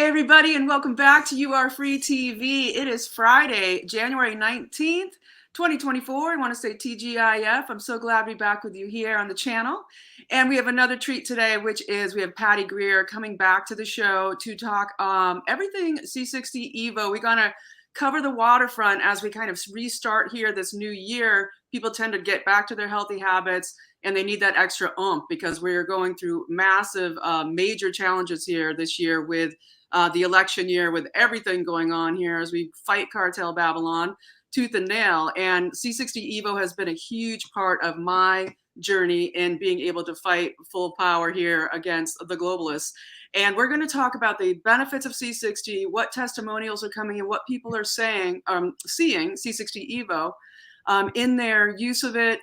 everybody, and welcome back to You Are Free TV. It is Friday, January 19th, 2024. I want to say TGIF. I'm so glad to be back with you here on the channel. And we have another treat today, which is we have Patty Greer coming back to the show to talk everything C60 Evo. We're going to cover the waterfront as we kind of restart here this new year. People tend to get back to their healthy habits, and they need that extra oomph because we're going through massive, major challenges here this year with the election year, with everything going on here as we fight cartel Babylon tooth and nail. And C60 Evo has been a huge part of my journey in being able to fight full power here against the globalists. And we're going to talk about the benefits of C60, what testimonials are coming and what people are saying, seeing C60 Evo in their use of it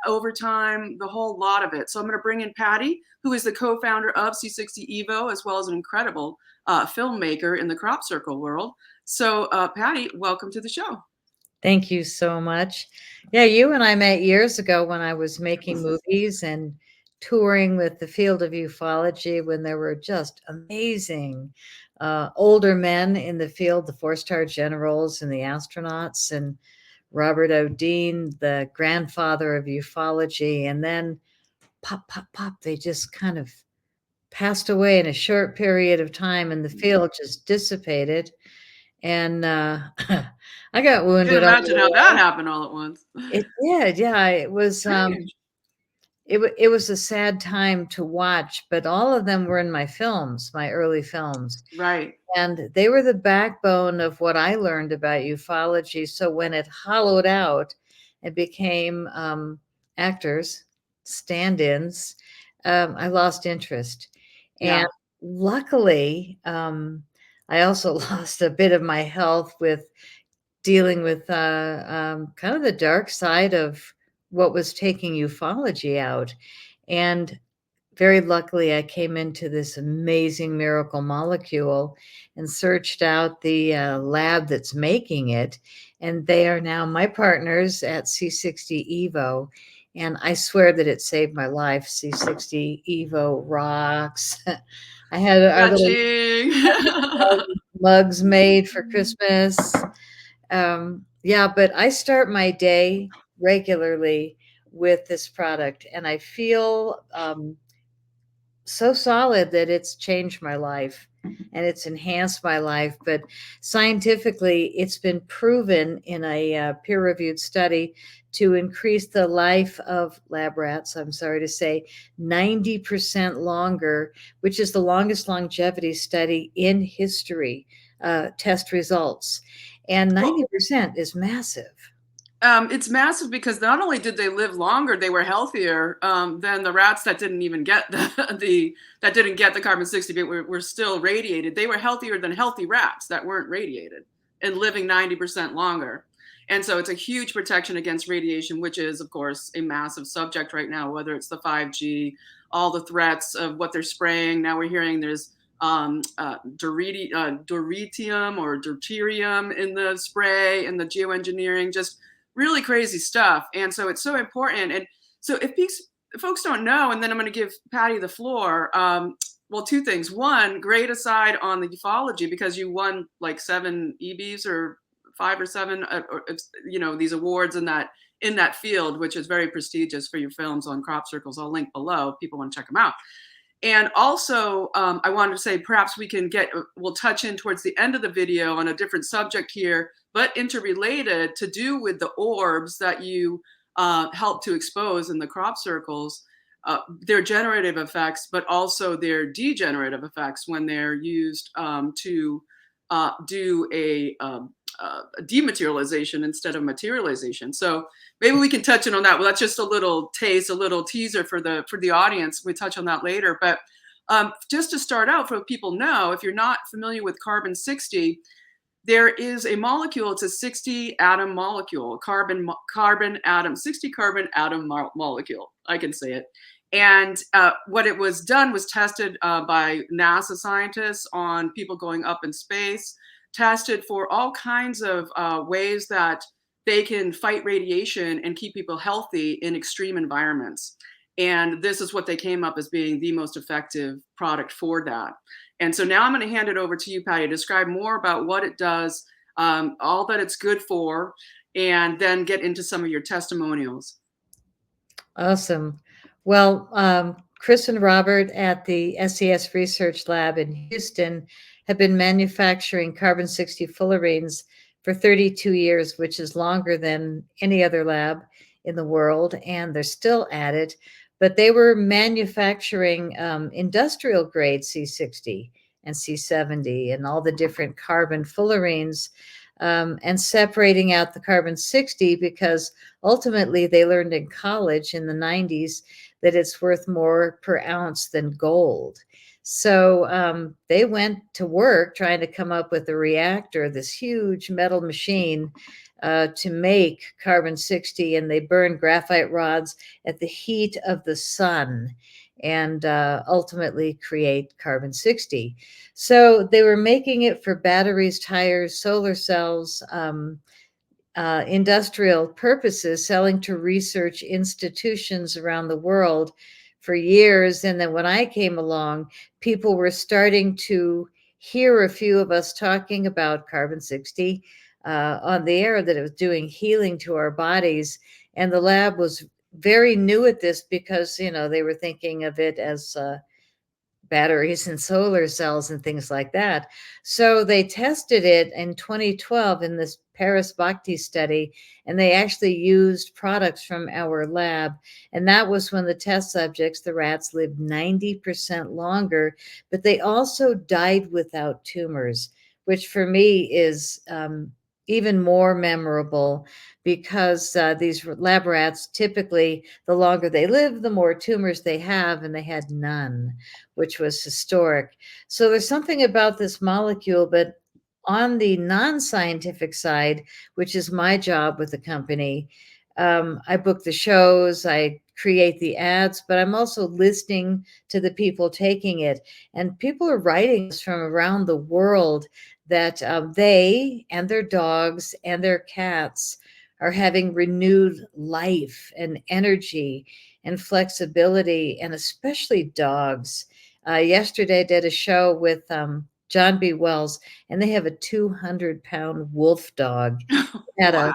over time, the whole lot of it. So I'm going to bring in Patty, who is the co-founder of C60 Evo, as well as an incredible filmmaker in the crop circle world. So Patty, welcome to the show. Thank you so much. Yeah, you and I met years ago when I was making movies and touring with the field of ufology when there were just amazing older men in the field, the four-star generals and the astronauts, and Robert O'Dean, the grandfather of ufology. And then pop, pop, pop, they just kind of passed away in a short period of time and the field just dissipated. And I got wounded. I can't imagine how that happened all at once. It did, yeah. It was it was a sad time to watch, but all of them were in my films, my early films. Right. And they were the backbone of what I learned about ufology. So when it hollowed out and became actors, stand-ins, I lost interest. And luckily, I also lost a bit of my health with dealing with kind of the dark side of what was taking ufology out. And very luckily, I came into this amazing miracle molecule and searched out the lab that's making it. And they are now my partners at C60 Evo. And I swear that it saved my life. C60 Evo rocks. I had our little mugs made for Christmas. Yeah, but I start my day regularly with this product, and I feel so solid that it's changed my life and it's enhanced my life. But scientifically, it's been proven in a peer-reviewed study to increase the life of lab rats, I'm sorry to say, 90% longer, which is the longest longevity study in history, test results. And 90% is massive. It's massive because not only did they live longer, they were healthier than the rats that didn't even get the carbon 60, but were still radiated. They were healthier than healthy rats that weren't radiated and living 90% longer. And so it's a huge protection against radiation, which is, of course, a massive subject right now, whether it's the 5G, all the threats of what they're spraying. Now we're hearing there's deuterium or deuterium in the spray and the geoengineering, just really crazy stuff. And so it's so important. And so if folks don't know, and then I'm going to give Patty the floor. Well, two things. One, great aside on the ufology, because you won like 7 EBs or 5 or 7, these awards in that field, which is very prestigious for your films on crop circles. I'll link below if people want to check them out. And also, I wanted to say perhaps we'll touch in towards the end of the video on a different subject here, but interrelated to do with the orbs that you help to expose in the crop circles, their generative effects, but also their degenerative effects when they're used to do a dematerialization instead of materialization. So maybe we can touch in on that. Well, that's just a little taste, a little teaser for the audience. We touch on that later. But just to start out, for people know, if you're not familiar with carbon 60, there is a molecule. It's a 60 atom molecule, 60 carbon atom molecule. I can say it. And what it was done was tested by NASA scientists on people going up in space, tested for all kinds of ways that they can fight radiation and keep people healthy in extreme environments. And this is what they came up as being the most effective product for that. And so now I'm going to hand it over to you, Patty, to describe more about what it does, all that it's good for, and then get into some of your testimonials. Awesome. Well, Chris and Robert at the SES Research Lab in Houston have been manufacturing carbon-60 fullerenes for 32 years, which is longer than any other lab in the world, and they're still at it. But they were manufacturing industrial grade C60 and C70 and all the different carbon fullerenes, and separating out the carbon-60 because ultimately they learned in college in the 90s that it's worth more per ounce than gold. So they went to work trying to come up with a reactor, this huge metal machine, to make carbon-60, and they burned graphite rods at the heat of the sun and ultimately create carbon-60. So they were making it for batteries, tires, solar cells, industrial purposes, selling to research institutions around the world for years. And then when I came along, people were starting to hear a few of us talking about carbon-60 on the air, that it was doing healing to our bodies. And the lab was very new at this because, they were thinking of it as batteries and solar cells and things like that. So they tested it in 2012 in this Paris Bhakti study, and they actually used products from our lab. And that was when the test subjects, the rats, lived 90% longer, but they also died without tumors, which for me is even more memorable because these lab rats, typically, the longer they live, the more tumors they have, and they had none, which was historic. So there's something about this molecule, but on the non-scientific side, which is my job with the company, I book the shows, I create the ads, but I'm also listening to the people taking it. And people are writing us from around the world that they and their dogs and their cats are having renewed life and energy and flexibility, and especially dogs. Yesterday, I did a show with John B. Wells, and they have a 200-pound wolf dog. He had Wow.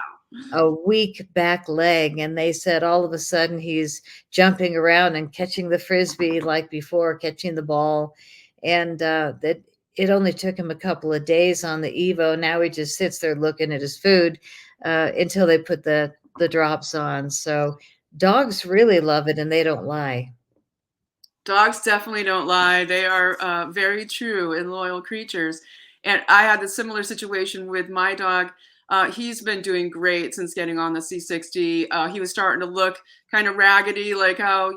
a weak back leg, and they said all of a sudden he's jumping around and catching the frisbee like before, catching the ball, and that it only took him a couple of days on the Evo. Now he just sits there looking at his food until they put the drops on. So dogs really love it, and they don't lie. Dogs definitely don't lie. They are very true and loyal creatures. And I had a similar situation with my dog. He's been doing great since getting on the C60. He was starting to look kind of raggedy, like how,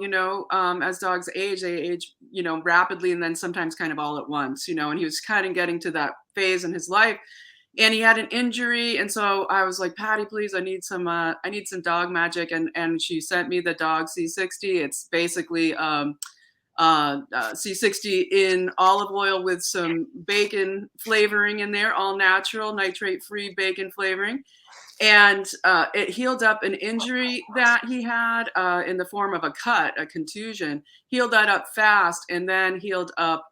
as dogs age, they age, rapidly and then sometimes kind of all at once, and he was kind of getting to that phase in his life. And he had an injury, and so I was like, Patty, please, I need some dog magic, and she sent me the dog C60. It's basically C60 in olive oil with some bacon flavoring in there, all natural, nitrate-free bacon flavoring. And it healed up an injury that he had in the form of a cut, a contusion, healed that up fast, and then healed up.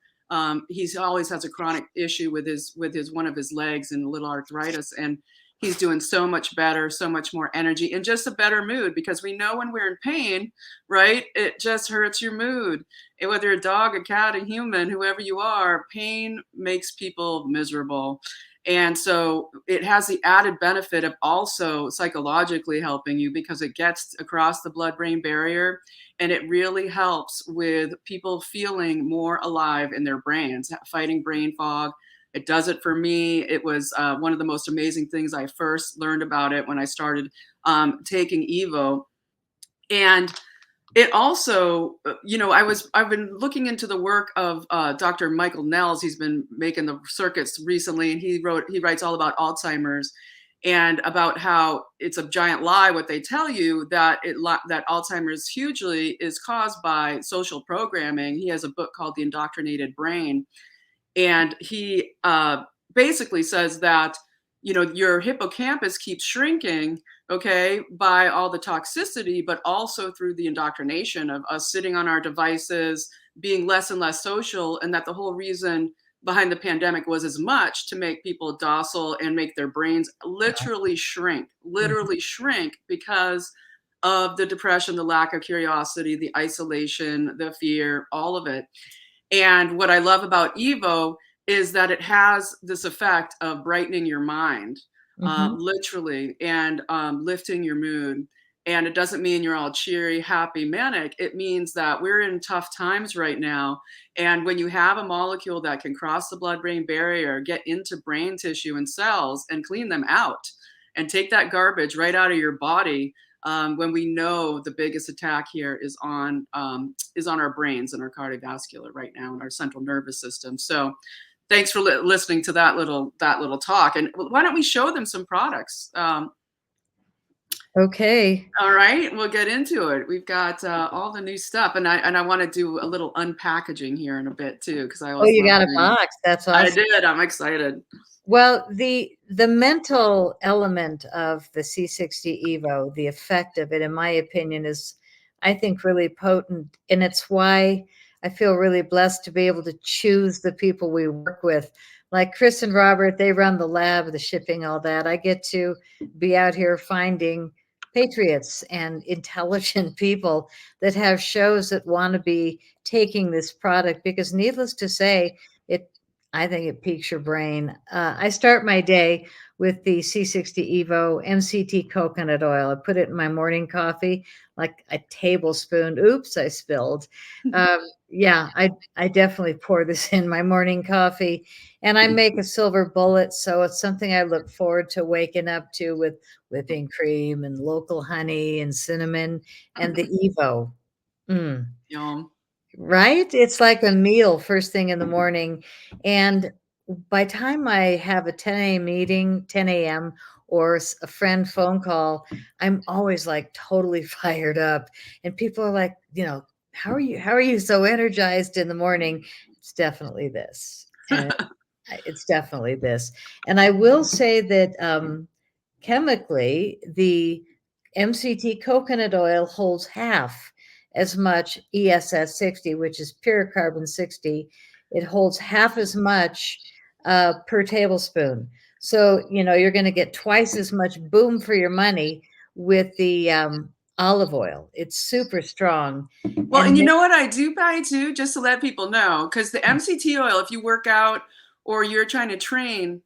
He's always has a chronic issue with his one of his legs and a little arthritis, and he's doing so much better, so much more energy, and just a better mood, because we know when we're in pain, right? It just hurts your mood. And whether a dog, a cat, a human, whoever you are, pain makes people miserable. And so it has the added benefit of also psychologically helping you because it gets across the blood-brain barrier, and it really helps with people feeling more alive in their brains, fighting brain fog. It does it for me. It was one of the most amazing things. I first learned about it when I started taking Evo. And it also, I've been looking into the work of Dr. Michael Nels. He's been making the circuits recently, and he writes all about Alzheimer's and about how it's a giant lie what they tell you that that Alzheimer's hugely is caused by social programming. He has a book called The Indoctrinated Brain, and he basically says that your hippocampus keeps shrinking, okay, by all the toxicity, but also through the indoctrination of us sitting on our devices, being less and less social, and that the whole reason behind the pandemic was as much to make people docile and make their brains Mhm. literally shrink because of the depression, the lack of curiosity, the isolation, the fear, all of it. And what I love about Evo is that it has this effect of brightening your mind, Mhm. literally, and lifting your mood. And it doesn't mean you're all cheery, happy, manic. It means that we're in tough times right now. And when you have a molecule that can cross the blood brain barrier, get into brain tissue and cells and clean them out and take that garbage right out of your body, when we know the biggest attack here is on our brains and our cardiovascular right now and our central nervous system. So thanks for listening to that little talk. And why don't we show them some products? Okay. All right, we'll get into it. We've got all the new stuff, and I want to do a little unpackaging here in a bit too, because I Oh, always you love got a doing. box. That's I awesome. did. I'm excited. Well, the mental element of the C60 Evo, the effect of it, in my opinion, is I think really potent, and it's why I feel really blessed to be able to choose the people we work with. Like Chris and Robert, they run the lab, the shipping, all that. I get to be out here finding patriots and intelligent people that have shows that want to be taking this product because, needless to say, it I think it piques your brain. I start my day with the C60 Evo MCT coconut oil. I put it in my morning coffee, like a tablespoon. Oops, I spilled. Yeah, I definitely pour this in my morning coffee, and I make a silver bullet, so it's something I look forward to waking up to with whipping cream and local honey and cinnamon and the Evo. Mm. Yum. Right? It's like a meal first thing in the morning, and by time I have a 10 a.m. meeting, 10 a.m., or a friend phone call, I'm always like totally fired up. And people are like, how are you so energized in the morning? It's definitely this. And it's definitely this. And I will say that chemically, the MCT coconut oil holds half as much ESS 60, which is pure carbon 60. It holds half as much per tablespoon. So, you're going to get twice as much boom for your money with the olive oil. It's super strong. Well, And and you know what I do buy too, just to let people know, because the MCT oil, if you work out or you're trying to train,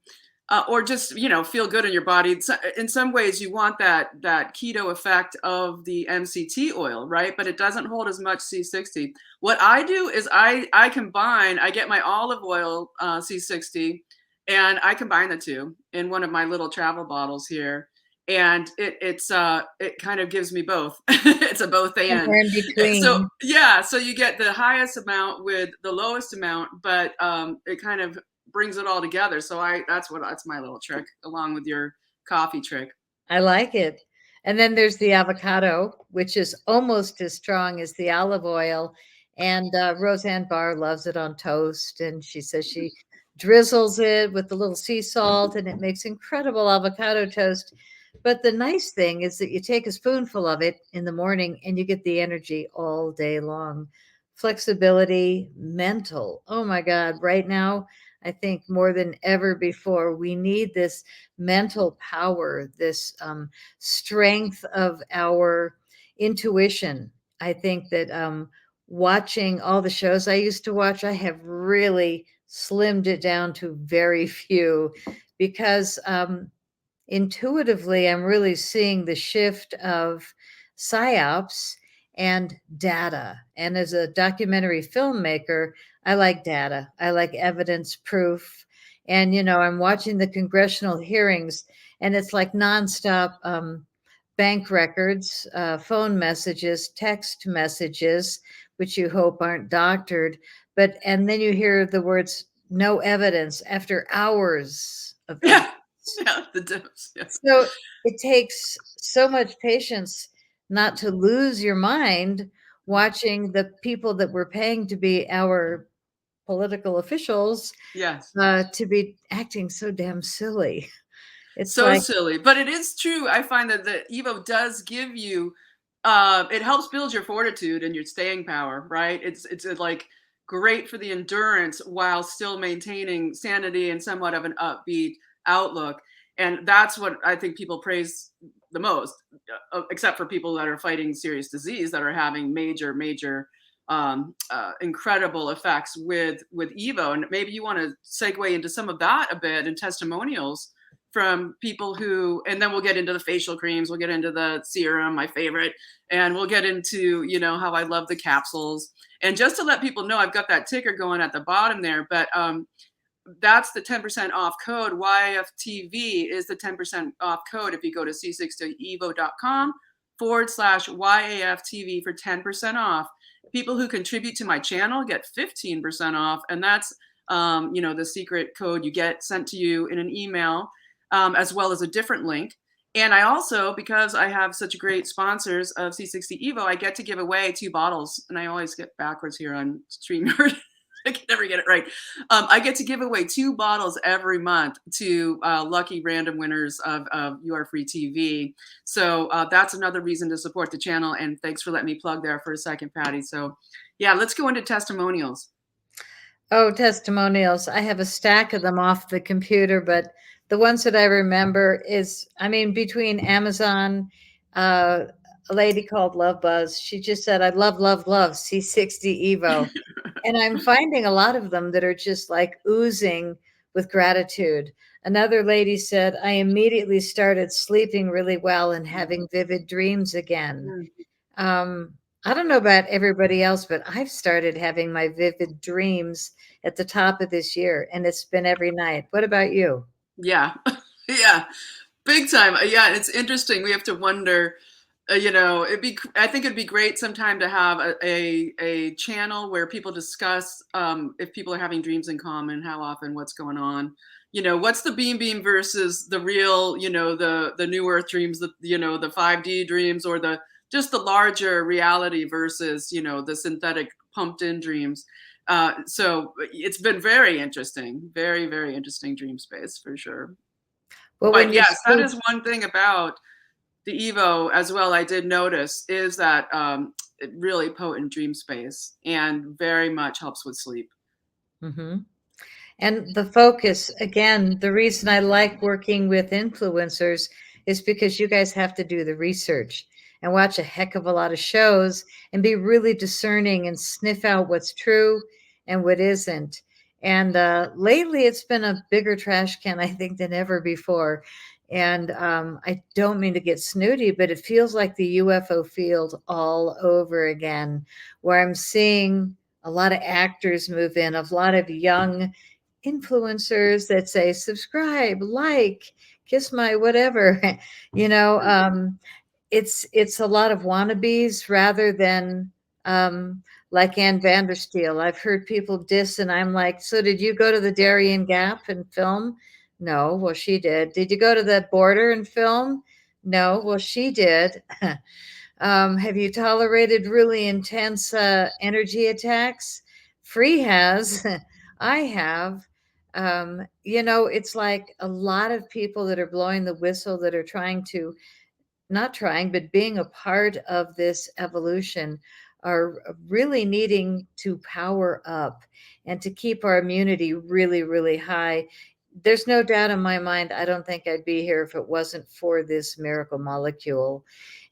or just feel good in your body, in some ways you want that keto effect of the MCT oil, right? But it doesn't hold as much C60. What I do is I combine. I get my olive oil C60, and I combine the two in one of my little travel bottles here, and it kind of gives me both. It's a both and. somewhere in So between. yeah, so you get the highest amount with the lowest amount, but it kind of brings it all together. So that's my little trick, along with your coffee trick. I like it. And then there's the avocado, which is almost as strong as the olive oil. And Roseanne Barr loves it on toast. And she says she drizzles it with a little sea salt and it makes incredible avocado toast. But the nice thing is that you take a spoonful of it in the morning and you get the energy all day long. Flexibility, mental. Oh my God. Right now, I think more than ever before, we need this mental power, this strength of our intuition. I think that watching all the shows I used to watch, I have really slimmed it down to very few because intuitively I'm really seeing the shift of psyops and data. And as a documentary filmmaker, I like data, I like evidence proof. And, I'm watching the congressional hearings, and it's like nonstop bank records, phone messages, text messages, which you hope aren't doctored. And then you hear the words no evidence after hours of evidence. Yeah, yeah, the dips. Yeah. So it takes so much patience not to lose your mind watching the people that we're paying to be our political officials Yes. to be acting so damn silly. It's So like, silly, but it is true. I find that the Evo does give you, it helps build your fortitude and your staying power, right? It's like great for the endurance while still maintaining sanity and somewhat of an upbeat outlook. And that's what I think people praise the most, except for people that are fighting serious disease that are having major incredible effects with Evo. And maybe you want to segue into some of that a bit and testimonials from people who, and then we'll get into the facial creams, we'll get into the serum, my favorite, and we'll get into, you know, how I love the capsules. And just to let people know, I've got that ticker going at the bottom there, but that's the 10% off code. YAFTV is the 10% off code if you go to c60evo.com/YAFTV for 10% off. People who contribute to my channel get 15% off, and that's you know, the secret code you get sent to you in an email, as well as a different link. And I also, because I have such great sponsors of C60 Evo, I get to give away 2 bottles, and I always get backwards here on StreamYard. I can never get it right. I get to give away 2 bottles every month to lucky random winners of You Are Free TV. So that's another reason to support the channel. And thanks for letting me plug there for a second, Patty. So yeah, let's go into testimonials. Oh, testimonials. I have a stack of them off the computer, but the ones that I remember is, I mean, between Amazon, a lady called Love Buzz, she just said, I love, love, love C60 Evo. And I'm finding a lot of them that are just like oozing with gratitude. Another lady said, I immediately started sleeping really well and having vivid dreams again. I don't know about everybody else, but I've started having my vivid dreams at the top of this year, and it's been every night. What about you? Yeah, yeah, big time. Yeah, it's interesting. We have to wonder. You know, I think it'd be great sometime to have a channel where people discuss if people are having dreams in common, how often, what's going on. You know, what's the beam versus the real, you know, the new earth dreams, the, you know, the 5D dreams, or the just the larger reality versus, you know, the synthetic pumped in dreams. So it's been very interesting, very interesting dream space for sure. Well, when But you yes, that sleep, is one thing about the Evo as well, I did notice, is that really potent dream space and very much helps with sleep. mhm. And the focus, again, the reason I like working with influencers is because you guys have to do the research and watch a heck of a lot of shows and be really discerning and sniff out what's true and what isn't. And lately, it's been a bigger trash can, I think, than ever before. And I don't mean to get snooty, but it feels like the UFO field all over again, where I'm seeing a lot of actors move in, a lot of young influencers that say subscribe, like, kiss my whatever. you know it's a lot of wannabes rather than like Ann Vandersteel. I've heard people diss, and I'm like, so did you go to the Darien Gap and film? No. Well, she did. Did you go to the border and film? No. Well, she did. Have you tolerated really intense energy attacks? Free has. I have. It's like a lot of people that are blowing the whistle, that are trying to, not trying, but being a part of this evolution, are really needing to power up and to keep our immunity really, really high. There's no doubt in my mind, I don't think I'd be here if it wasn't for this miracle molecule.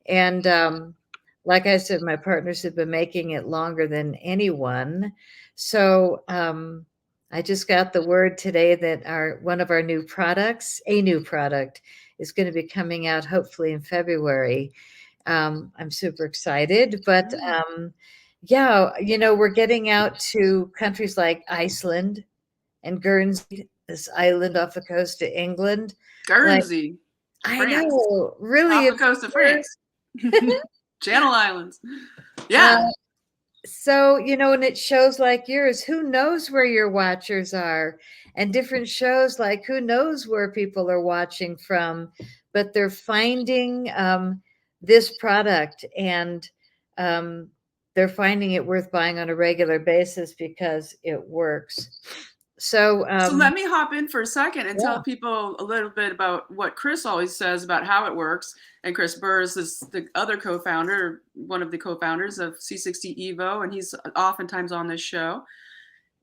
And like I said, my partners have been making it longer than anyone. So I just got the word today that one of our new products, a new product, is going to be coming out hopefully in February. I'm super excited, but yeah, we're getting out to countries like Iceland and Guernsey, this island off the coast of England. Like, Guernsey, I France, know, really off the coast of obscure. France, Channel Islands. Uh, Yeah, so, and it shows like yours, who knows where your watchers are? And different shows, like who knows where people are watching from, but they're finding this product, and they're finding it worth buying on a regular basis because it works. So, So let me hop in for a second and yeah. tell people a little bit about what Chris always says about how it works. And Chris Burrs is the other co-founder, one of the co-founders of C60 Evo, and he's oftentimes on this show.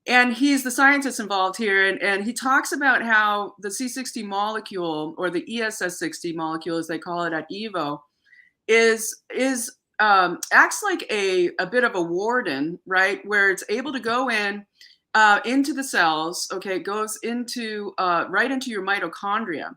And he's the scientist involved here, and he talks about how the C60 molecule, or the ESS60 molecule, as they call it at Evo, is acts like a bit of a warden, right? Where it's able to go in into the cells. Okay, it goes into right into your mitochondria,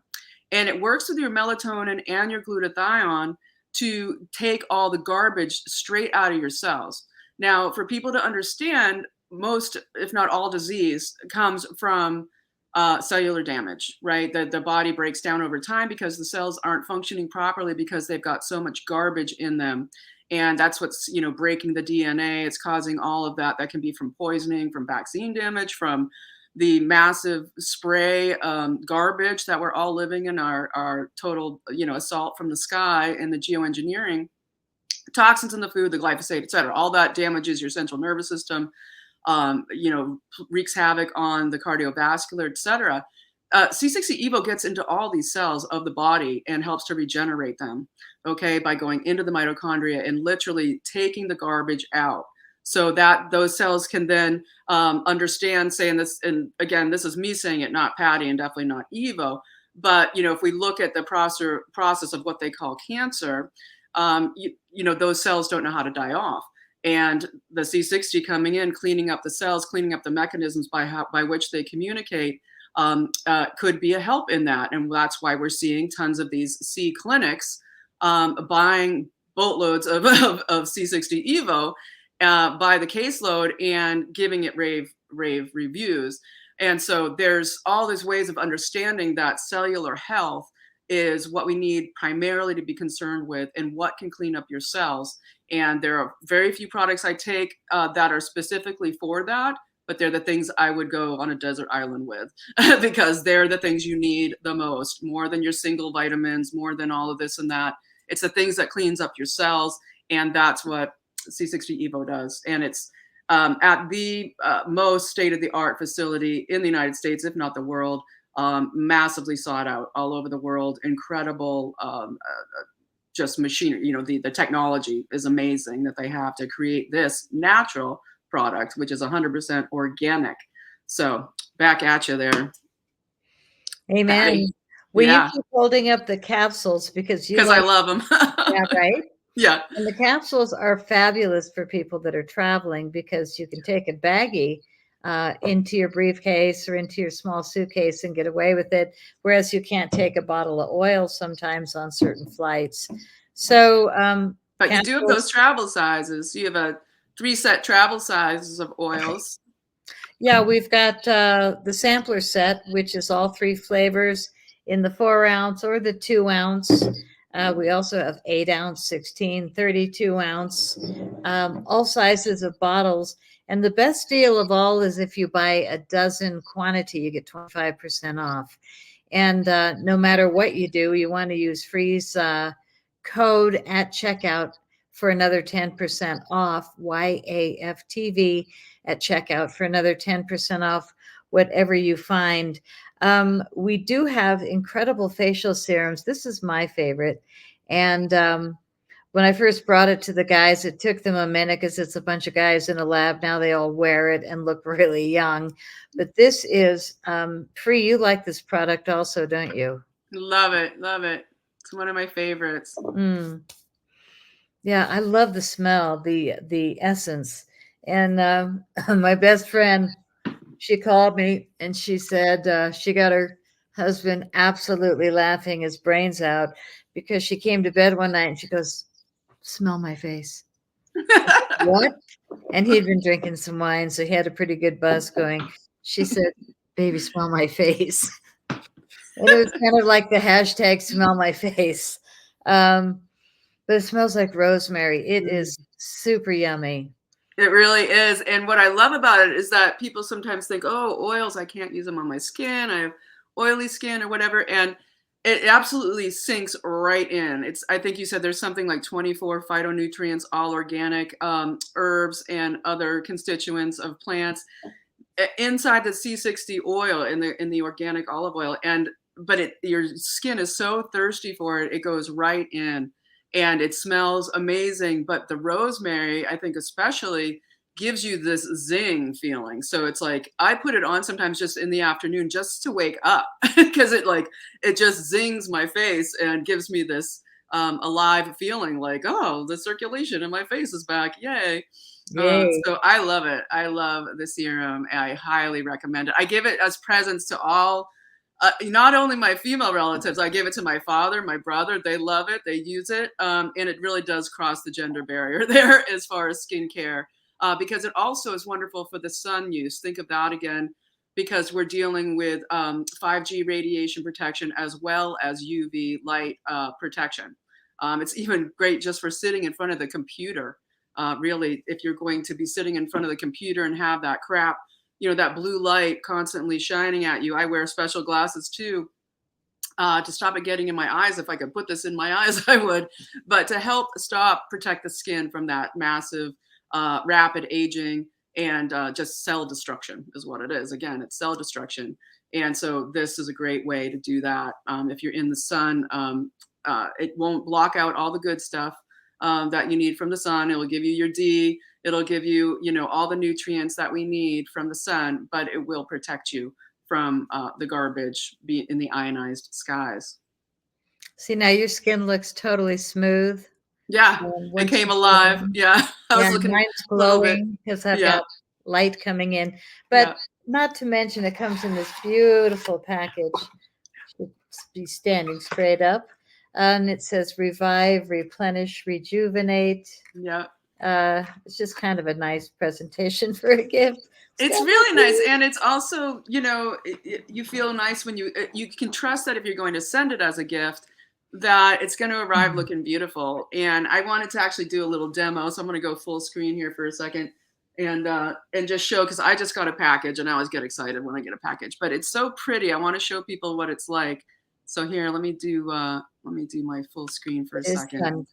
and it works with your melatonin and your glutathione to take all the garbage straight out of your cells. Now, for people to understand, most, if not all, disease comes from cellular damage, right? The body breaks down over time because the cells aren't functioning properly because they've got so much garbage in them. And that's what's, breaking the DNA. It's causing all of that. That can be from poisoning, from vaccine damage, from the massive spray garbage that we're all living in, our total, assault from the sky, and the geoengineering, toxins in the food, the glyphosate, et cetera. All that damages your central nervous system, wreaks havoc on the cardiovascular, et cetera. C60 Evo gets into all these cells of the body and helps to regenerate them, okay, by going into the mitochondria and literally taking the garbage out, so that those cells can then understand, saying this, and again, this is me saying it, not Patty, and definitely not Evo, but if we look at the process of what they call cancer, those cells don't know how to die off. And the C60 coming in, cleaning up the cells, cleaning up the mechanisms by which they communicate, could be a help in that. And that's why we're seeing tons of these C clinics buying boatloads of C60 Evo by the caseload and giving it rave reviews. And so there's all these ways of understanding that cellular health is what we need primarily to be concerned with, and what can clean up your cells. And there are very few products I take that are specifically for that, but they're the things I would go on a desert island with because they're the things you need the most, more than your single vitamins, more than all of this and that. It's the things that cleans up your cells, and that's what C60 Evo does. And it's at the most state-of-the-art facility in the United States, if not the world, massively sought out all over the world. Incredible, just machinery. The technology is amazing that they have to create this natural product, which is 100% organic. So back at you there. Amen. Patty. Will you Yeah, keep holding up the capsules because you because I like, love them. yeah, right? Yeah. And the capsules are fabulous for people that are traveling because you can take a baggie into your briefcase or into your small suitcase and get away with it, whereas you can't take a bottle of oil sometimes on certain flights. So, But you do have those travel sizes. You have a 3-set travel sizes of oils. yeah, we've got the sampler set, which is all 3 flavors in the 4-ounce or the 2-ounce. We also have 8-ounce, 16, 32-ounce, all sizes of bottles. And the best deal of all is if you buy a dozen quantity, you get 25% off. And no matter what you do, you want to use Free's code at checkout for another 10% off, YAFTV at checkout for another 10% off whatever you find. We do have incredible facial serums. This is my favorite. And when I first brought it to the guys, it took them a minute because it's a bunch of guys in a lab. Now they all wear it and look really young. But this is Free. You like this product also, don't you? Love it. Love it. It's one of my favorites. Mm. Yeah, I love the smell, the essence. And my best friend, she called me and she said she got her husband absolutely laughing his brains out because she came to bed one night and she goes, "Smell my face." What? And he'd been drinking some wine, so he had a pretty good buzz going. She said, "Baby, smell my face." And it was kind of like the hashtag smell my face. But it smells like rosemary. It is super yummy. It really is. And what I love about it is that people sometimes think, oh, oils, I can't use them on my skin. I have oily skin or whatever. And it absolutely sinks right in. I think you said there's something like 24 phytonutrients, all organic, herbs and other constituents of plants. inside the C60 oil in the organic olive oil, and your skin is so thirsty for it, it goes right in, and it smells amazing. But the rosemary, I think especially, gives you this zing feeling. So it's like I put it on sometimes just in the afternoon just to wake up because it just zings my face and gives me this alive feeling like, oh, the circulation in my face is back, yay. Yay. So I love it. I love the serum. I highly recommend it. I give it as presents to all, not only my female relatives, I give it to my father, my brother. They love it. They use it. And it really does cross the gender barrier there as far as skincare, because it also is wonderful for the sun use. Think of that again, because we're dealing with 5G radiation protection as well as UV light protection. It's even great just for sitting in front of the computer. Really, if you're going to be sitting in front of the computer and have that crap, that blue light constantly shining at you. I wear special glasses too, to stop it getting in my eyes. If I could put this in my eyes, I would. But to help protect the skin from that massive, rapid aging and just cell destruction is what it is. Again, it's cell destruction. And so this is a great way to do that. If you're in the sun, it won't block out all the good stuff that you need from the sun. It will give you your D. It'll give you, all the nutrients that we need from the sun, but it will protect you from the garbage in the ionized skies. See, now your skin looks totally smooth. Yeah, it came alive. Yeah, I was looking mine's a little bit. glowing because I've Yeah, got light coming in. But not to mention, it comes in this beautiful package. Should be standing straight up. And it says revive, replenish, rejuvenate. yeah. It's just kind of a nice presentation for a gift. It's really nice, and it's also, you feel nice when you can trust that if you're going to send it as a gift, that it's going to arrive looking beautiful. And I wanted to actually do a little demo, so I'm going to go full screen here for a second and just show, because I just got a package, and I always get excited when I get a package. But it's so pretty. I want to show people what it's like. So here, let me do my full screen for a second.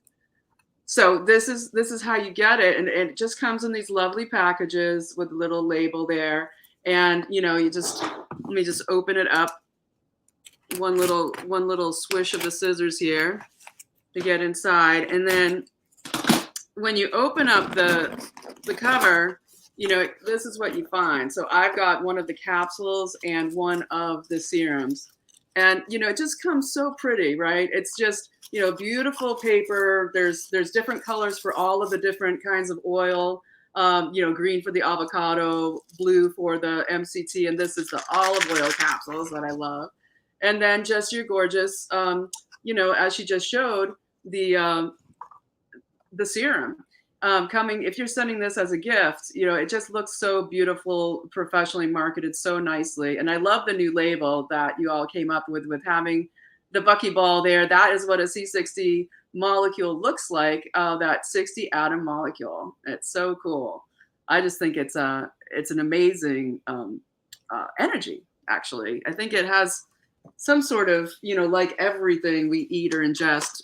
So this is how you get it, and it just comes in these lovely packages with a little label there, and you just let me just open it up. One little swish of the scissors here to get inside, and then when you open up the cover, this is what you find. So I've got one of the capsules and one of the serums, and it just comes so pretty, right? It's just beautiful paper. There's different colors for all of the different kinds of oil. Green for the avocado, blue for the MCT, and this is the olive oil capsules that I love. And then just your gorgeous, as she just showed, the serum coming. If you're sending this as a gift, it just looks so beautiful, professionally marketed so nicely. And I love the new label that you all came up with having the buckyball there. That is what a C60 molecule looks like, that 60 atom molecule. It's so cool. I just think it's an amazing energy, actually. I think it has some sort of, like everything we eat or ingest,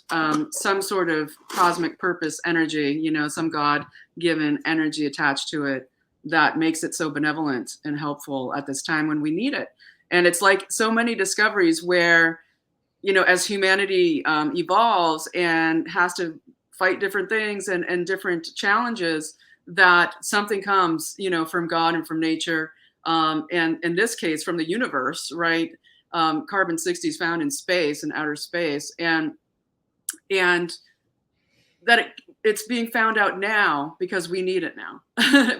some sort of cosmic purpose energy, some God-given energy attached to it that makes it so benevolent and helpful at this time when we need it. And it's like so many discoveries where, as humanity evolves and has to fight different things and different challenges, that something comes, from God and from nature, and in this case, from the universe, right? Carbon 60 is found in space and outer space, and that it's being found out now because we need it now.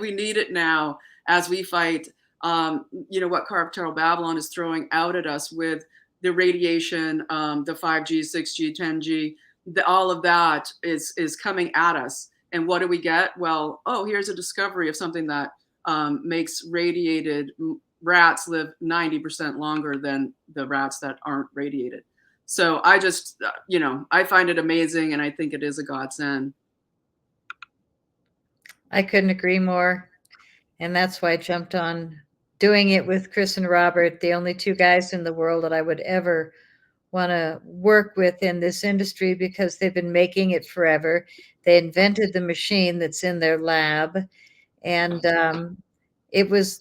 We need it now as we fight, what Carb Babylon is throwing out at us with the radiation, the 5G, 6G, 10G, all of that is coming at us. And what do we get? Well, here's a discovery of something that makes radiated rats live 90% longer than the rats that aren't radiated. So I just, I find it amazing, and I think it is a godsend. I couldn't agree more. And that's why I jumped on doing it with Chris and Robert, the only two guys in the world that I would ever want to work with in this industry, because they've been making it forever. They invented the machine that's in their lab. And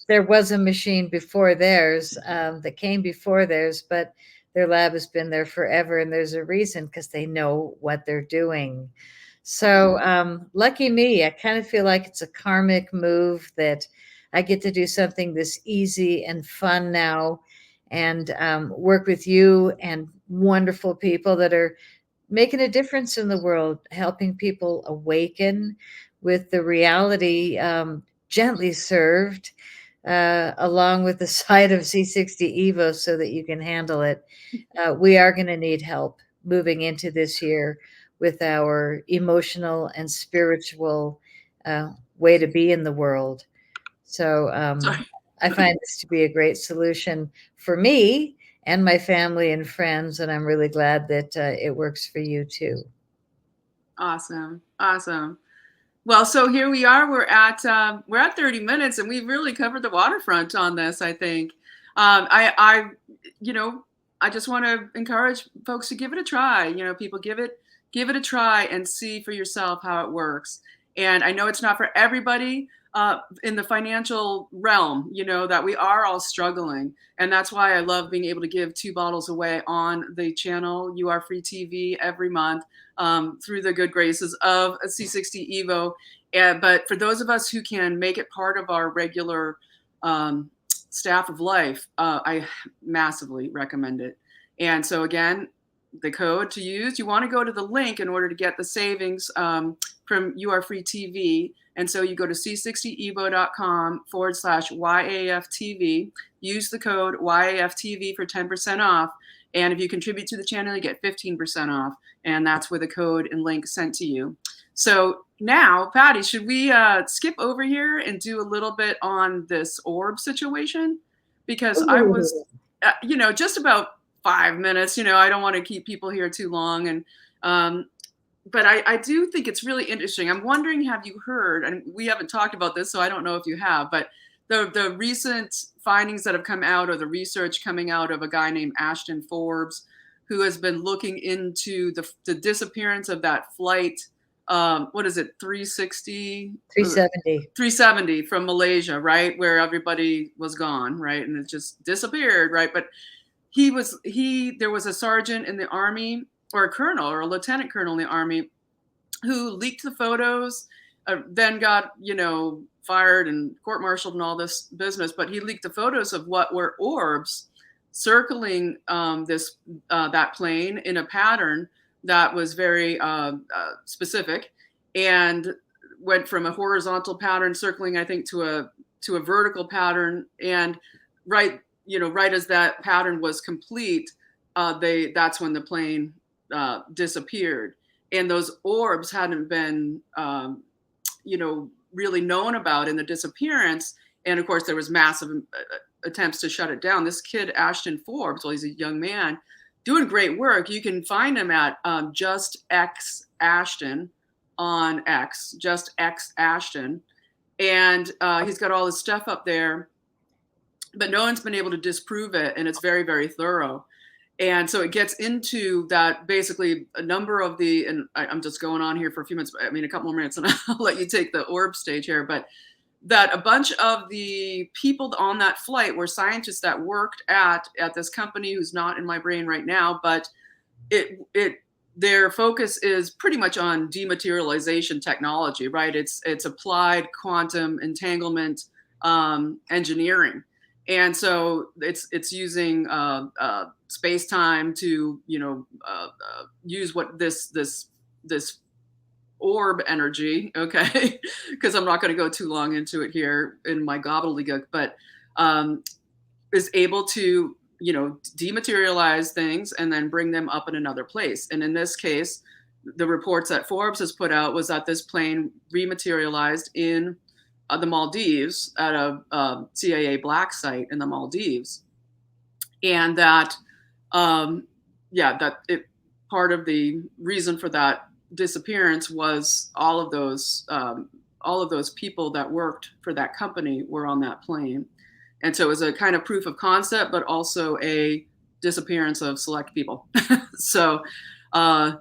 there was a machine before theirs that came before theirs, but their lab has been there forever, and there's a reason because they know what they're doing. So lucky me, I kind of feel like it's a karmic move that I get to do something this easy and fun now, and work with you and wonderful people that are making a difference in the world, helping people awaken with the reality, gently served, along with the side of C60 Evo so that you can handle it. We are going to need help moving into this year with our emotional and spiritual way to be in the world. So Sorry. I find this to be a great solution for me and my family and friends, and I'm really glad that it works for you too. Awesome. Awesome. Well, so here we are. We're at 30 minutes, and we've really covered the waterfront on this. I think. I you know, I just want to encourage folks to give it a try. You know, people give it a try and see for yourself how it works. And I know it's not for everybody in the financial realm. You know that we are all struggling, and that's why I love being able to give 2 bottles away on the channel. You Are Free TV every month through the good graces of a C60 Evo. But for those of us who can make it part of our regular staff of life, I massively recommend it. And so again, the code to use, you want to go to the link in order to get the savings from You Are Free TV. And so you go to c60evo.com/YAFTV, use the code YAFTV for 10% off. And if you contribute to the channel, you get 15% off. And that's with a code and link sent to you. So now, Patty, should we skip over here and do a little bit on this orb situation? Because I was, just about 5 minutes. I don't want to keep people here too long. And but I do think it's really interesting. I'm wondering, have you heard, and we haven't talked about this, so I don't know if you have, but the recent findings that have come out, or the research coming out of a guy named Ashton Forbes, who has been looking into the disappearance of that flight, what is it, 360? 370. 370 from Malaysia, right? Where everybody was gone, right? And it just disappeared, right? But there was a sergeant in the army, or a colonel or a lieutenant colonel in the army, who leaked the photos, then got, fired and court-martialed and all this business. But he leaked the photos of what were orbs circling that plane in a pattern that was very specific, and went from a horizontal pattern circling, I think, to a vertical pattern. And right as that pattern was complete, that's when the plane disappeared. And those orbs hadn't been really known about in the disappearance. And of course there was massive attempts to shut it down. This kid Ashton Forbes, well, he's a young man doing great work. You can find him at Just X Ashton on X, Just X Ashton. And he's got all his stuff up there, but no one's been able to disprove it. And it's very, very thorough. And so it gets into that, basically a number of and I'm just going on here for a few minutes, a couple more minutes, and I'll let you take the orb stage here. But that a bunch of the people on that flight were scientists that worked at this company, who's not in my brain right now, but their focus is pretty much on dematerialization technology, right? It's applied quantum entanglement engineering. And so it's using space-time to use what this orb energy, okay, because I'm not going to go too long into it here in my gobbledygook, but is able to dematerialize things and then bring them up in another place. And in this case, the reports that Forbes has put out was that this plane rematerialized in the Maldives at a CIA black site in the Maldives, and that part of the reason for that disappearance was all of those people that worked for that company were on that plane. And so it was a kind of proof of concept, but also a disappearance of select people. So a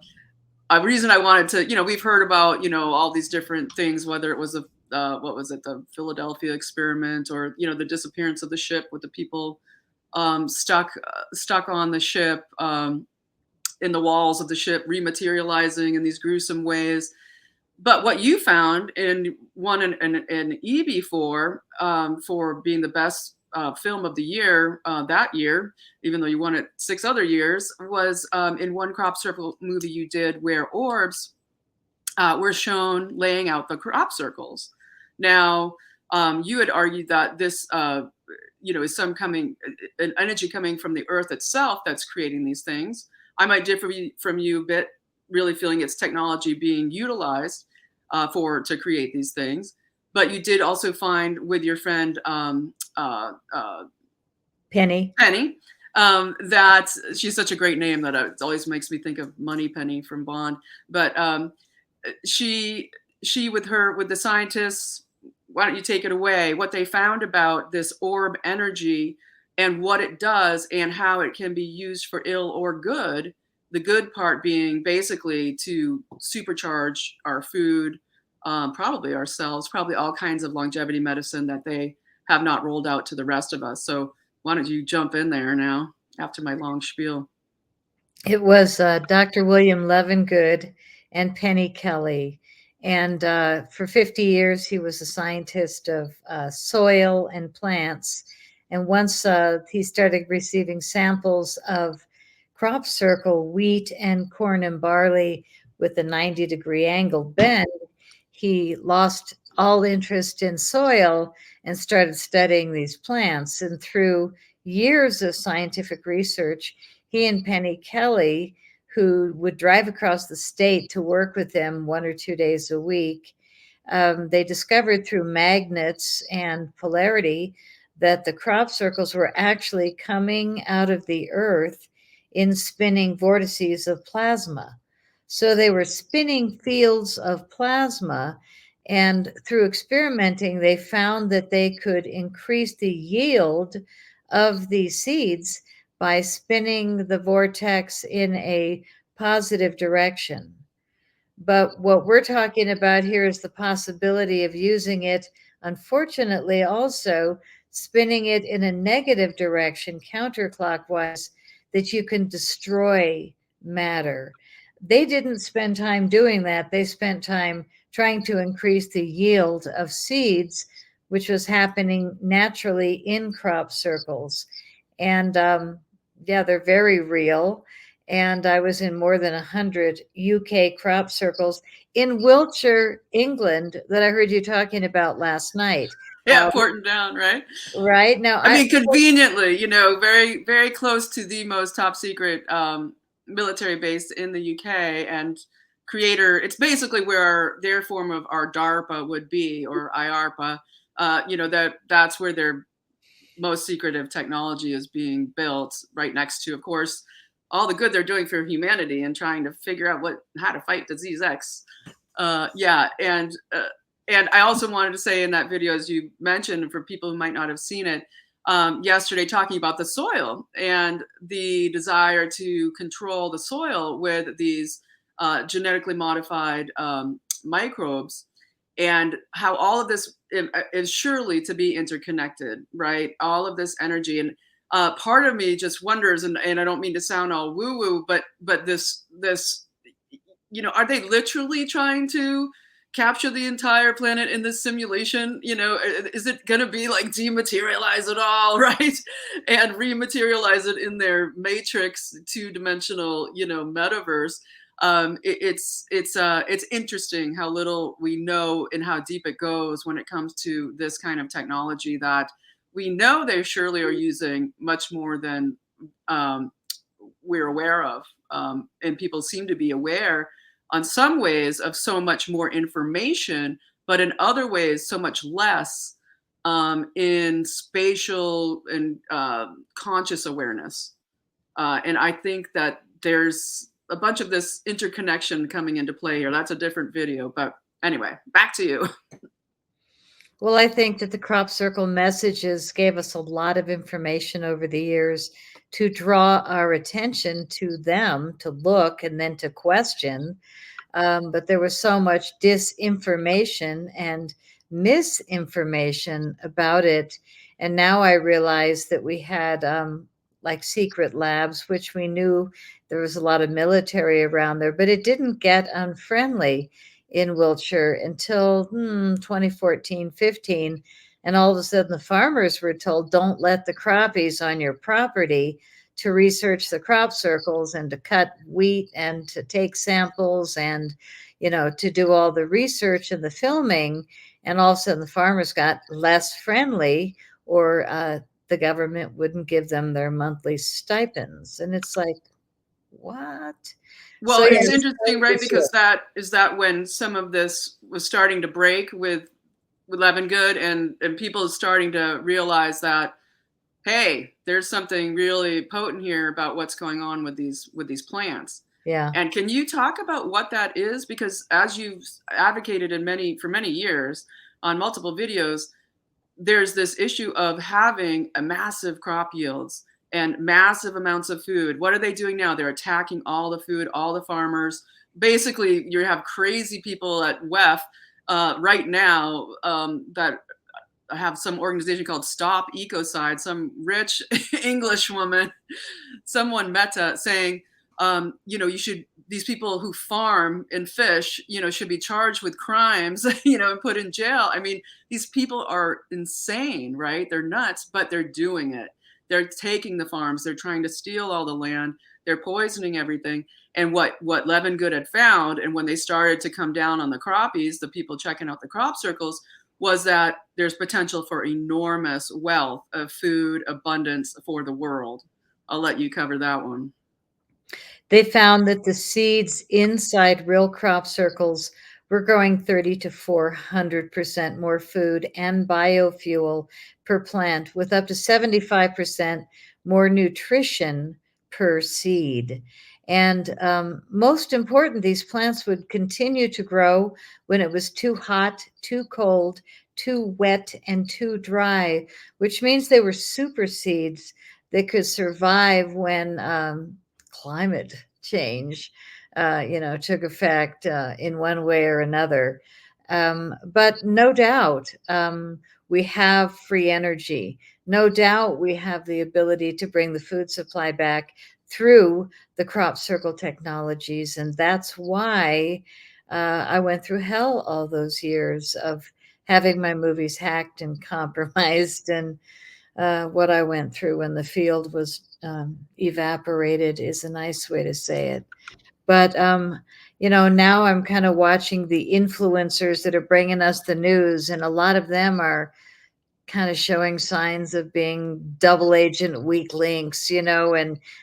reason I wanted to, we've heard about, all these different things, whether it was what was it, the Philadelphia experiment, or the disappearance of the ship with the people stuck on the ship, in the walls of the ship, rematerializing in these gruesome ways. But what you found and won an EB for being the best film of the year that year, even though you won it 6 other years, was in one crop circle movie you did where orbs were shown laying out the crop circles. Now, you had argued that this, is an energy coming from the earth itself that's creating these things. I might differ from you a bit, really feeling it's technology being utilized to create these things. But you did also find with your friend Penny. That she's such a great name that it always makes me think of Money Penny from Bond. But she with the scientists, why don't you take it away? What they found about this orb energy and what it does and how it can be used for ill or good. The good part being basically to supercharge our food, probably ourselves, probably all kinds of longevity medicine that they have not rolled out to the rest of us. So why don't you jump in there now after my long spiel? It was Dr. William Levengood and Penny Kelly. And for 50 years, he was a scientist of soil and plants. And once he started receiving samples of crop circle wheat and corn and barley with a 90-degree angle bend, he lost all interest in soil and started studying these plants. And through years of scientific research, he and Penny Kelly, who would drive across the state to work with him 1 or 2 days a week, they discovered through magnets and polarity that the crop circles were actually coming out of the earth in spinning vortices of plasma. So they were spinning fields of plasma, and through experimenting, they found that they could increase the yield of these seeds by spinning the vortex in a positive direction. But what we're talking about here is the possibility of using it, unfortunately, also spinning it in a negative direction, counterclockwise, that you can destroy matter. They didn't spend time doing that. They spent time trying to increase the yield of seeds, which was happening naturally in crop circles. And they're very real. And I was in more than 100 UK crop circles in Wiltshire, England, that I heard you talking about last night. Yeah, Porton Down, right? Right. Now, I mean, conveniently, very, very close to the most top secret military base in the UK, and Creator. It's basically where their form of our DARPA would be, or IARPA. That's where their most secretive technology is being built, right next to, of course, all the good they're doing for humanity and trying to figure out how to fight disease X. And I also wanted to say in that video, as you mentioned, for people who might not have seen it, yesterday, talking about the soil and the desire to control the soil with these genetically modified microbes, and how all of this is surely to be interconnected, right? All of this energy. And part of me just wonders, and I don't mean to sound all woo-woo, but this, are they literally trying to capture the entire planet in this simulation? Is it going to be like dematerialize it all, right? And rematerialize it in their matrix 2-dimensional, metaverse. It's interesting how little we know and how deep it goes when it comes to this kind of technology that we know they surely are using much more than we're aware of. And people seem to be aware on some ways of so much more information, but in other ways, so much less in spatial and conscious awareness. And I think that there's a bunch of this interconnection coming into play here. That's a different video, but anyway, back to you. Well, I think that the crop circle messages gave us a lot of information over the years to draw our attention to them, to look and then to question. But there was so much disinformation and misinformation about it. And now I realize that we had like secret labs, which we knew there was a lot of military around there, but it didn't get unfriendly in Wiltshire until 2014, 15. And all of a sudden, the farmers were told, don't let the crappies on your property, to research the crop circles and to cut wheat and to take samples and, to do all the research and the filming. And all of a sudden, the farmers got less friendly, or the government wouldn't give them their monthly stipends. And it's like, what? So Well, yeah, it's it's interesting, totally right? this year. Because that when some of this was starting to break with Levengood, and people starting to realize that, hey, there's something really potent here about what's going on with these plants. Yeah. And can you talk about what that is? Because as you've advocated for many years on multiple videos, there's this issue of having a massive crop yields and massive amounts of food. What are they doing now? They're attacking all the food, all the farmers. Basically, you have crazy people at WEF right now that have some organization called Stop Ecocide, some rich English woman, someone Meta, saying, these people who farm and fish, should be charged with crimes, and put in jail. I mean, these people are insane, right? They're nuts, but they're doing it. They're taking the farms. They're trying to steal all the land. They're poisoning everything. And what Levengood had found, and when they started to come down on the crappies, the people checking out the crop circles, was that there's potential for enormous wealth of food abundance for the world. I'll let you cover that one. They found that the seeds inside real crop circles were growing 30 to 400% more food and biofuel per plant, with up to 75% more nutrition per seed. And most important, these plants would continue to grow when it was too hot, too cold, too wet, and too dry, which means they were super seeds that could survive when climate change, took effect in one way or another. But no doubt, we have free energy. No doubt we have the ability to bring the food supply back through the crop circle technologies. And that's why I went through hell all those years of having my movies hacked and compromised, and what I went through when the field was evaporated is a nice way to say it. But now I'm kind of watching the influencers that are bringing us the news, and a lot of them are kind of showing signs of being double agent weak links, and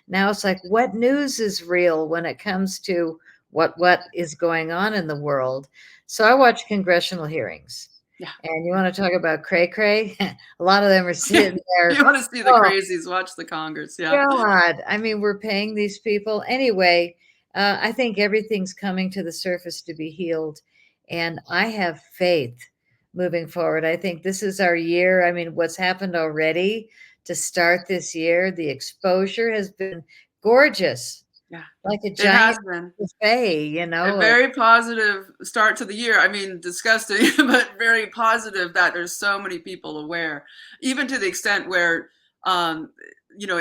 now it's like, what news is real when it comes to what is going on in the world? So I watch congressional hearings. Yeah. And you want to talk about cray cray? A lot of them are sitting there. You want to see the Oh, crazies, watch the Congress. Yeah. God. I mean, we're paying these people. Anyway, I think everything's coming to the surface to be healed. And I have faith moving forward. I think this is our year. I mean, what's happened already to start this year, the exposure has been gorgeous, Yeah. like a It has giant been buffet, a very positive start to the year. I mean, disgusting, but very positive that there's so many people aware, even to the extent where, in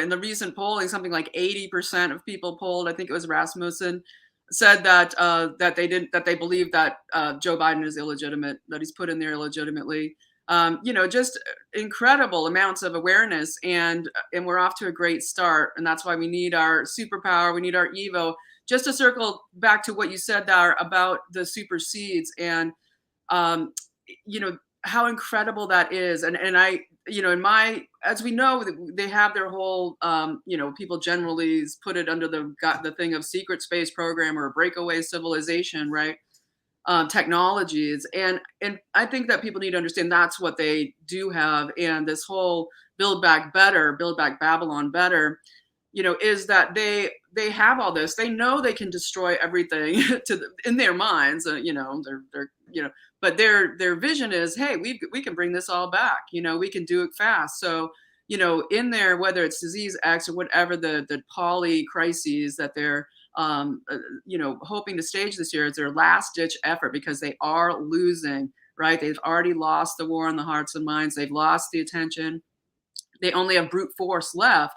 the recent polling, something like 80% of people polled, I think it was Rasmussen, said that that they believe that Joe Biden is illegitimate, that he's put in there illegitimately. Just incredible amounts of awareness, and we're off to a great start. And that's why we need our superpower. We need our Evo. Just to circle back to what you said there about the super seeds, and um, how incredible that is. And I, in my, as we know, they have their whole, people generally put it under the thing of secret space program or breakaway civilization, right? Technologies, and I think that people need to understand that's what they do have. And this whole build back better, build back Babylon better, is that they have all this. They know they can destroy everything in their minds. They're but their vision is, hey, we can bring this all back. We can do it fast. So in there, whether it's disease X or whatever the poly crises that they're hoping to stage this year, it's their last ditch effort, because they are losing right? They've already lost the war on the hearts and minds. They've lost the attention. They only have brute force left.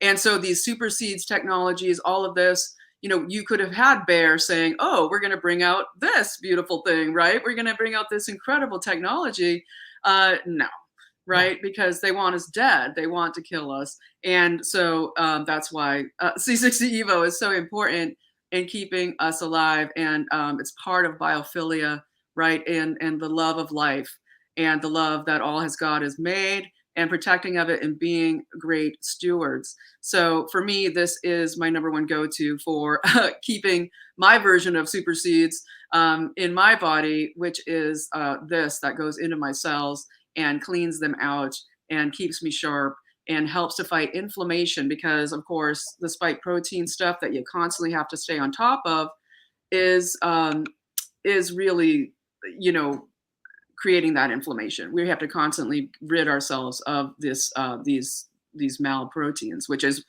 And so these supersedes technologies, all of this, you could have had Bayer saying, oh, we're going to bring out this beautiful thing, right? We're going to bring out this incredible technology. No, right? Because they want us dead. They want to kill us. And so that's why C60 Evo is so important in keeping us alive. And it's part of biophilia, right? And the love of life and the love that all has God has made, and protecting of it and being great stewards. So for me, this is my number one go-to for keeping my version of supersedes in my body, which is this that goes into my cells and cleans them out and keeps me sharp and helps to fight inflammation, because of course the spike protein stuff that you constantly have to stay on top of is really, creating that inflammation. We have to constantly rid ourselves of these malproteins, which is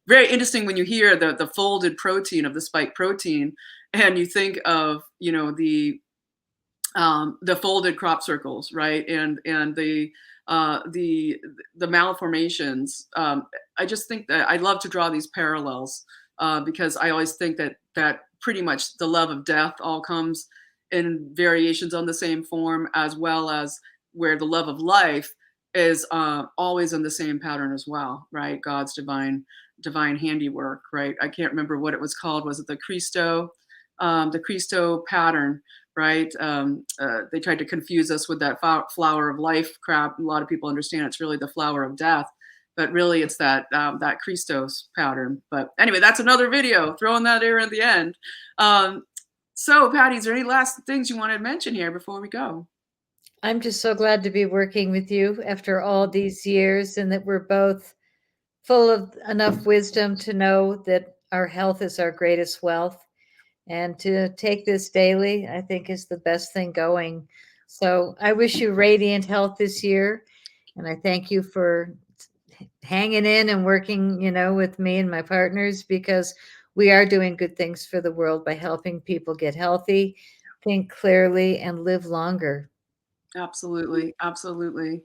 very interesting when you hear the folded protein of the spike protein, and you think of the folded crop circles, right, and the malformations. I just think that I love to draw these parallels because I always think that pretty much the love of death all comes in variations on the same form, as well as where the love of life is always in the same pattern as well, right? God's divine handiwork, right? I can't remember what it was called. Was it the Christo pattern, right? They tried to confuse us with that flower of life crap. A lot of people understand it's really the flower of death, but really it's that Christos pattern. But anyway, that's another video, throwing that there at the end. So, Patty, is there any last things you want to mention here before we go? I'm just so glad to be working with you after all these years, and that we're both full of enough wisdom to know that our health is our greatest wealth. And to take this daily, I think, is the best thing going. So I wish you radiant health this year. And I thank you for hanging in and working, with me and my partners, because we are doing good things for the world by helping people get healthy, think clearly, and live longer. Absolutely. Absolutely.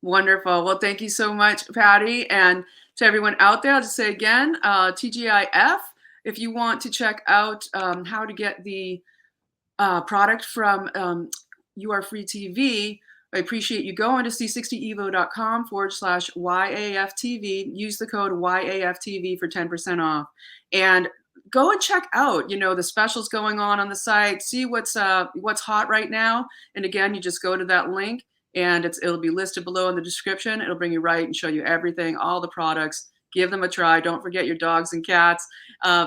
Wonderful. Well, thank you so much, Patty. And to everyone out there, I'll just say again, TGIF, if you want to check out how to get the product from You Are Free TV, I appreciate you going to c60evo.com/YAFTV. Use the code YAFTV for 10% off. And go and check out, the specials going on the site. See what's hot right now. And again, you just go to that link, and it'll be listed below in the description. It'll bring you right and show you everything, all the products. Give them a try. Don't forget your dogs and cats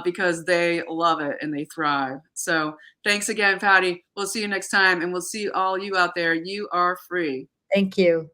because they love it and they thrive. So thanks again, Patty. We'll see you next time, and we'll see all you out there. You are free. Thank you.